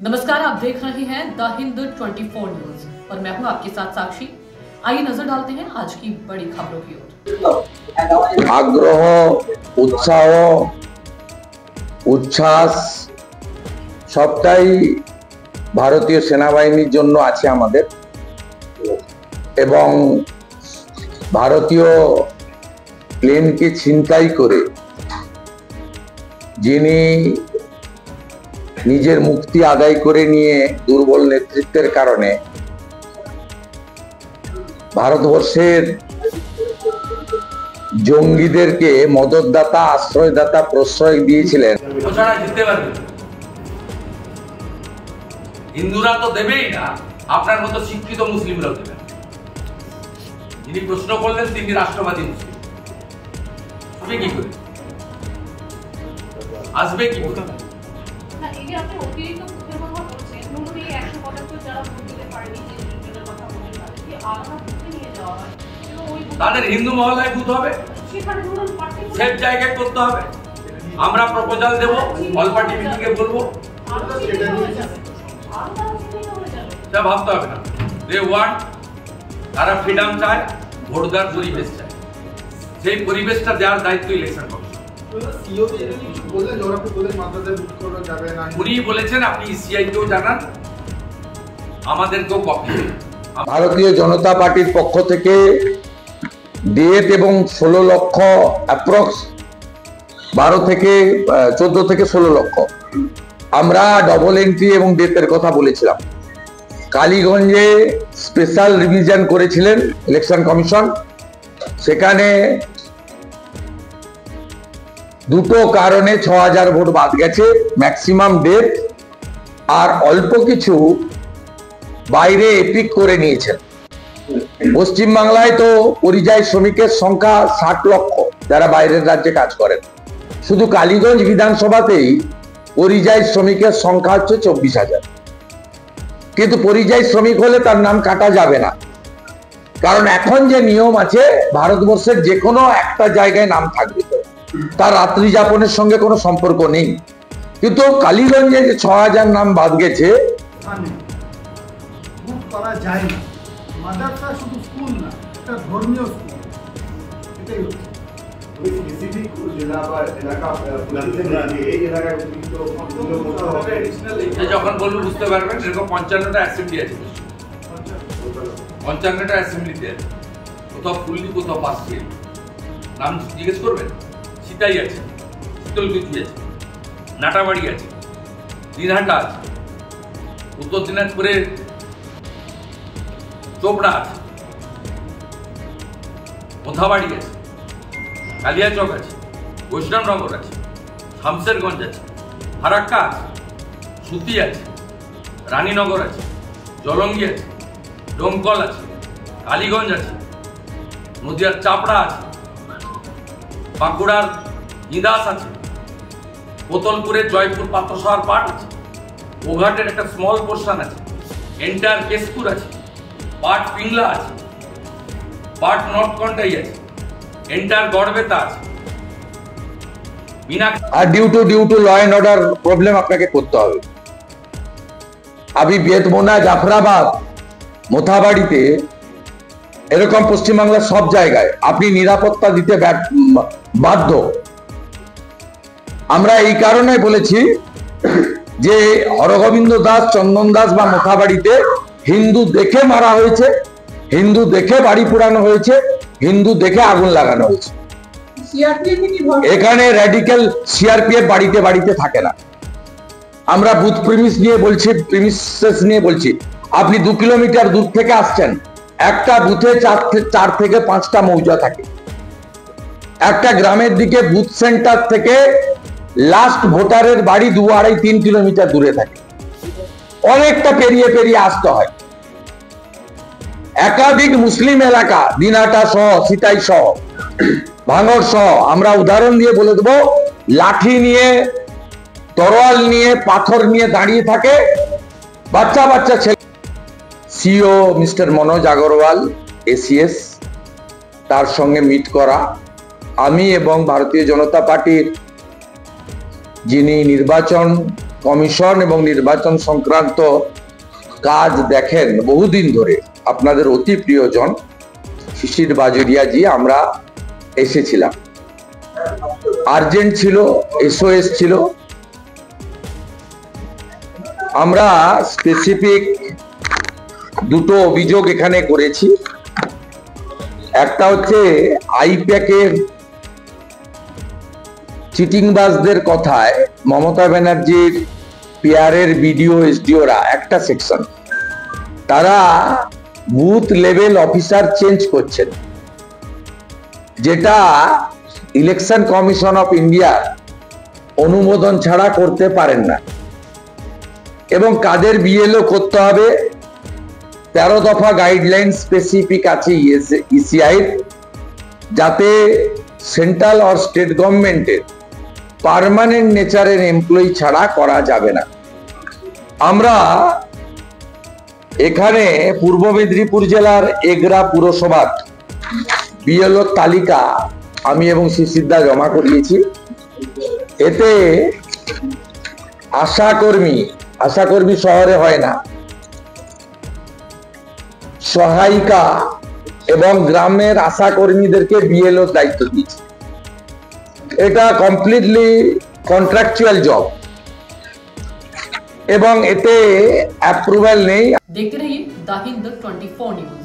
नमस्कार, आप देख रहे हैं द हिंद 24 न्यूज और मैं हूं आपके साथ साक्षी। आइए नजर डालते हैं आज की बड़ी खबरों की ओर। आग्रह, उत्साह, उच्छ्वास सबटाई भारतीय सेनाबाहिনীর জন্য আছে আমাদের এবং ভারতীয় প্লেনকে ছিনতাই করে যিনি নিজের মুক্তি আদায় করে নিয়ে দুর্বল নেতৃত্বের কারণে ভারতবর্ষের জঙ্গিদেরকে মদতদাতা, আশ্রয়দাতা, প্রশ্রয় দিয়েছিলেন। হিন্দুরা তো দেবেই না, আপনার মতো শিক্ষিত মুসলিমরাও দেবেন। যিনি প্রশ্ন করলেন তিনি রাষ্ট্রবাদী মুসলিম, আসবে কি করে? আসবে কি করে? তাদের হিন্দু মহল্লায় বুথ হবে, সেফ জায়গায় করতে হবে। আমরা প্রপোজাল দেব, অল পার্টি মিটিংয়ে বলবো, ভাবতে হবে না। দে ওয়ান্ট, তারা ফ্রিডম চায়, ভোট দেওয়ার পরিবেশ চায়। সেই পরিবেশটা দেওয়ার দায়িত্ব ইলেকশন কমিশন। উনি বলেছেন আপনি ইসিআই কেও জানান, আমাদেরকেও কপি। ভারতীয় জনতা পার্টির পক্ষ থেকে ডেট এবং 16 লক্ষ অ্যাপ্রক্স 12 থেকে 14 থেকে 16 লক্ষ আমরা ডবল এন্ট্রি এবং ডেটের কথা বলেছিলাম। কালীগঞ্জে স্পেশাল রিভিশন করেছিলেন ইলেকশন কমিশন, সেখানে দুটো কারণে 6000 ভোট বাদ গেছে, ম্যাক্সিমাম ডেট আর অল্প কিছু বাইরে এপিক করে নিয়েছেন। পশ্চিমবাংলায় তো পরিযায়ী শ্রমিকের সংখ্যা 60 লক্ষ যারা বাইরের রাজ্যে কাজ করেন। শুধু কালীগঞ্জ বিধানসভাতেই পরিযায়ী শ্রমিকের সংখ্যা হচ্ছে 24,000। কিন্তু পরিযায়ী শ্রমিক হলে তার নাম কাটা যাবে না, কারণ এখন যে নিয়ম আছে ভারতবর্ষের যে কোনো একটা জায়গায় নাম থাকবে, তার রাত্রি যাপনের সঙ্গে কোনো সম্পর্ক নেই। কিন্তু কালীগঞ্জে যে 6000 নাম বাদ গেছে, করা যায় না। মাদ্রাসা শুধু স্কুল না, এটা ধর্মীয় স্কুল। এটাই হচ্ছে যখন বলবো বুঝতে পারবেন। এরকম 55টা অ্যাসেম্বলি আছে, 55টা অ্যাসেম্বলিতে আছে, কোথাও ফুললি কোথাও পাশে। নাম জিজ্ঞেস করবেন, সীতাই আছে, শীতলকুচি আছে, নাটাবাড়ি আছে, দিনহাটা আছে, উত্তর দিনাজপুরের চোপড়া আছে, কোথাবাড়ি আছে, কালিয়াচক আছে, বৈষ্ণবনগর আছে, শামসেরগঞ্জ আছে, ফারাক্কা আছে, সুতি আছে, রানীনগর আছে, জলঙ্গি আছে, ডোমকল আছে, কালীগঞ্জ আছে, নদিয়ার চাপড়া আছে, বাঁকুড়ার ইদাস আছে, কোতলপুরের জয়পুর পাত্রসাহার পাট আছে, গোঘাটের একটা স্মল পোর্শন আছে, এন্টার কেশপুর আছে, পাট পিংলা আছে, পাট নর্থ কন্টাই আছে, এন্টার গড়বেতা আছে। আর due to law and order problem আপনাকে করতে হবে। আমি বেতমোনা, জাফরাবাদ, মোথাবাড়িতে এরকম পশ্চিমবাংলার সব জায়গায় আপনি নিরাপত্তা দিতে বাধ্য। আমরা এই কারণে বলেছি যে হরগোবিন্দ দাস, চন্দন দাস বা মোথাবাড়িতে হিন্দু দেখে মারা হয়েছে, হিন্দু দেখে বাড়ি পুরানো হয়েছে, হিন্দু দেখে আগুন লাগানো হয়েছে। এখানে র্যাডিক্যাল সিআরপিএফ বাড়িতে বাড়িতে থাকে না। আমরা বুথ প্রিমিস নিয়ে বলছি, প্রিমিসেস নিয়ে বলছি। আপনি 2 কিলোমিটার দূর থেকে আসছেন, একটা বুথে 4 থেকে 5টা মৌজা থাকে। একটা গ্রামের দিকে বুথ সেন্টার থেকে লাস্ট ভোটারের বাড়ি 2, 2.5, 3 কিলোমিটার দূরে থাকে। অনেকটা পেরিয়ে পেরিয়ে আসতে হয়। একাধিক মুসলিম এলাকা, দিনহাটা সহ, সিতাই সহ, ভাঙড় সহ, আমরা উদাহরণ দিয়ে বলে দেবো, লাঠি নিয়ে, তরোয়াল নিয়ে, পাথর নিয়ে দাঁড়িয়ে থাকে বাচ্চা বাচ্চা ছেলে। CEO mister Manoj Agarwal, ACS, তার সঙ্গে মিট করা, আমি এবং ভারতীয় জনতা পার্টির যিনি নির্বাচন কমিশন এবং নির্বাচন সংক্রান্ত কাজ দেখেন বহুদিন ধরে আপনাদের অতি প্রিয়জন শিশির বাজুরিয়া জি আমরা এসেছিলাম। আর্জেন্ট ছিল, এসওএস ছিল। আমরা স্পেসিফিক দুটো অভিযোগ এখানে করেছি। একটা হচ্ছে আইপ্যাকের চিটিংবাজদের কথায় মমতা ব্যানার্জির পিআরের বিডিও এসডিওরা একটা সেকশন তারা বুথ লেভেল অফিসার চেঞ্জ করছেন, যেটা ইলেকশন কমিশন অফ ইন্ডিয়া অনুমোদন ছাড়া করতে পারেন না এবং কাদের বিএলও করতে হবে 13 দফা গাইডলাইন স্পেসিফিক আছে ইসিআই, যাতে সেন্ট্রাল আর স্টেট গভর্নমেন্টের পার্মানেন্ট নেচারের এমপ্লয়ি ছাড়া করা যাবে না। আমরা এখানে পূর্ব মেদিনীপুর জেলার এগরা পুরসভার বিএলও তালিকা আমি এবং শিশিরদা জমা করিয়েছি। এতে আশাকর্মী শহরে হয় না, সহায়িকা এবং গ্রামের আশাকর্মীদেরকে বিএলও দায়িত্ব দিয়েছে। এটা কমপ্লিটলি কন্ট্রাকচুয়াল জব এবং এতে অ্যাপ্রুভাল নেই। देखते रहिए द हिंद 24 न्यूज।